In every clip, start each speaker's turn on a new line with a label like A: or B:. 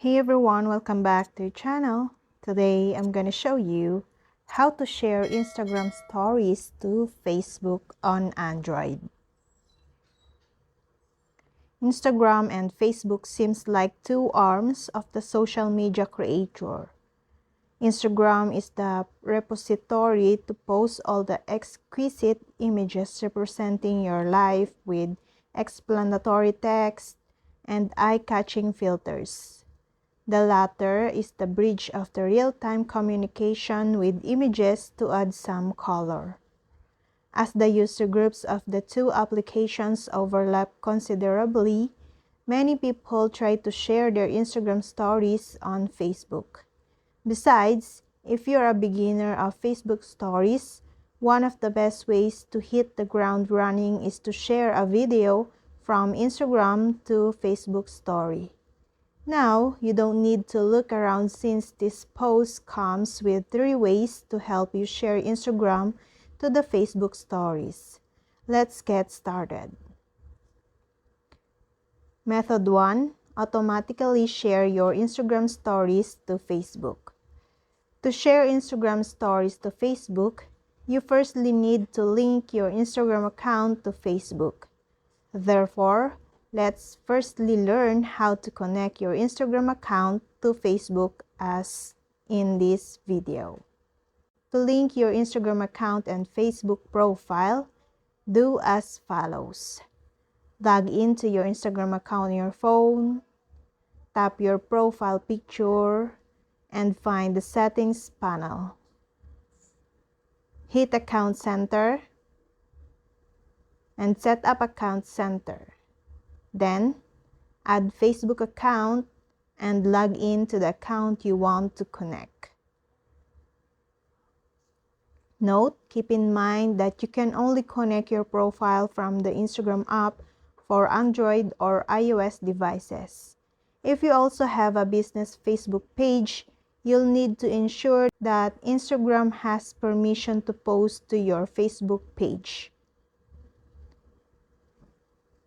A: Hey everyone, welcome back to the channel. Today I'm going to show you how to share Instagram stories to Facebook on Android. Instagram and Facebook seems like two arms of the social media creator. Instagram is the repository to post all the exquisite images representing your life with explanatory text and eye-catching filters. The latter is the bridge of the real-time communication with images to add some color. As the user groups of the two applications overlap considerably, many people try to share their Instagram stories on Facebook. Besides, if you're a beginner of Facebook stories, one of the best ways to hit the ground running is to share a video from Instagram to Facebook story. Now, you don't need to look around since this post comes with 3 ways to help you share Instagram to the Facebook stories. Let's get started. Method 1. Automatically share your Instagram stories to Facebook. To share Instagram stories to Facebook, you firstly need to link your Instagram account to Facebook. Therefore, let's firstly learn how to connect your Instagram account to Facebook as in this video. To link your Instagram account and Facebook profile, do as follows. Log into your Instagram account on your phone, tap your profile picture, and find the settings panel. Hit Account Center and set up Account Center. Then, add Facebook account and log in to the account you want to connect. Note, keep in mind that you can only connect your profile from the Instagram app for Android or iOS devices. If you also have a business Facebook page, you'll need to ensure that Instagram has permission to post to your Facebook page.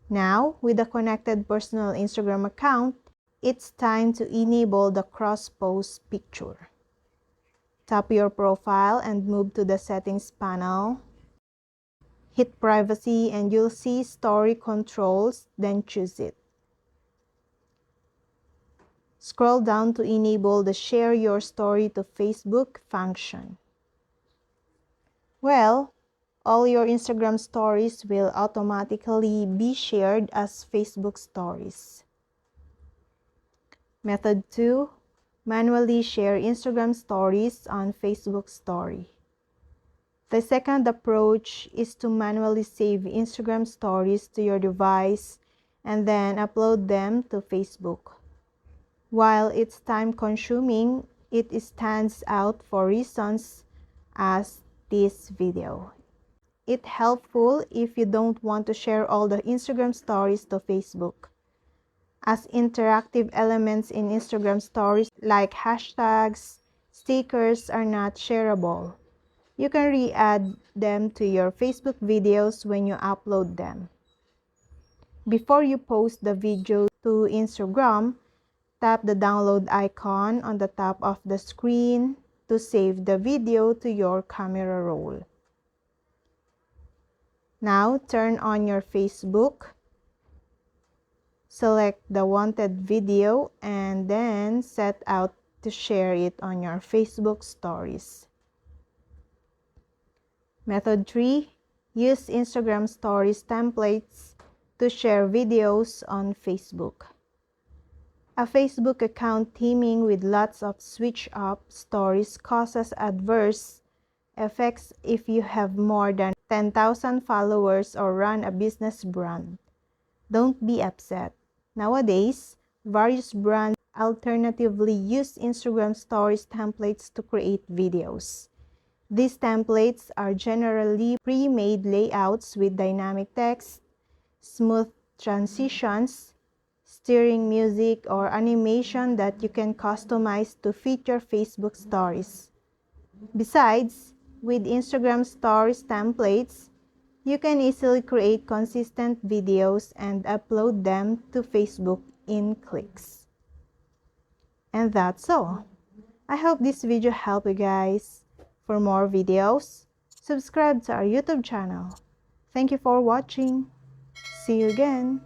A: Now, with a connected personal Instagram account, it's time to enable the cross-post picture. Tap your profile and move to the settings panel. Hit privacy and you'll see story controls, then choose it. Scroll down to enable the share your story to Facebook function. Well, all your Instagram stories will automatically be shared as Facebook stories. Method 2. Manually share Instagram stories on Facebook story. The second approach is to manually save Instagram stories to your device and then upload them to Facebook. While it's time-consuming, it stands out for reasons as this video. It's helpful if you don't want to share all the Instagram stories to Facebook, as interactive elements in Instagram stories like hashtags, stickers are not shareable. You can re-add them to your Facebook videos when you upload them. Before you post the video to Instagram, tap the download icon on the top of the screen to save the video to your camera roll. Now, turn on your Facebook. Select the wanted video and then set out to share it on your Facebook stories. Method 3. Use Instagram Stories templates to share videos on Facebook. A Facebook account teeming with lots of switch-up stories causes adverse effects if you have more than 10,000 followers or run a business brand. Don't be upset. Nowadays, various brands alternatively use Instagram Stories templates to create videos. These templates are generally pre-made layouts with dynamic text, smooth transitions, steering music, or animation that you can customize to fit your Facebook stories. Besides, with Instagram Stories templates, you can easily create consistent videos and upload them to Facebook in clicks. And that's all. I hope this video helped you guys. For more videos, subscribe to our YouTube channel. Thank you for watching. See you again.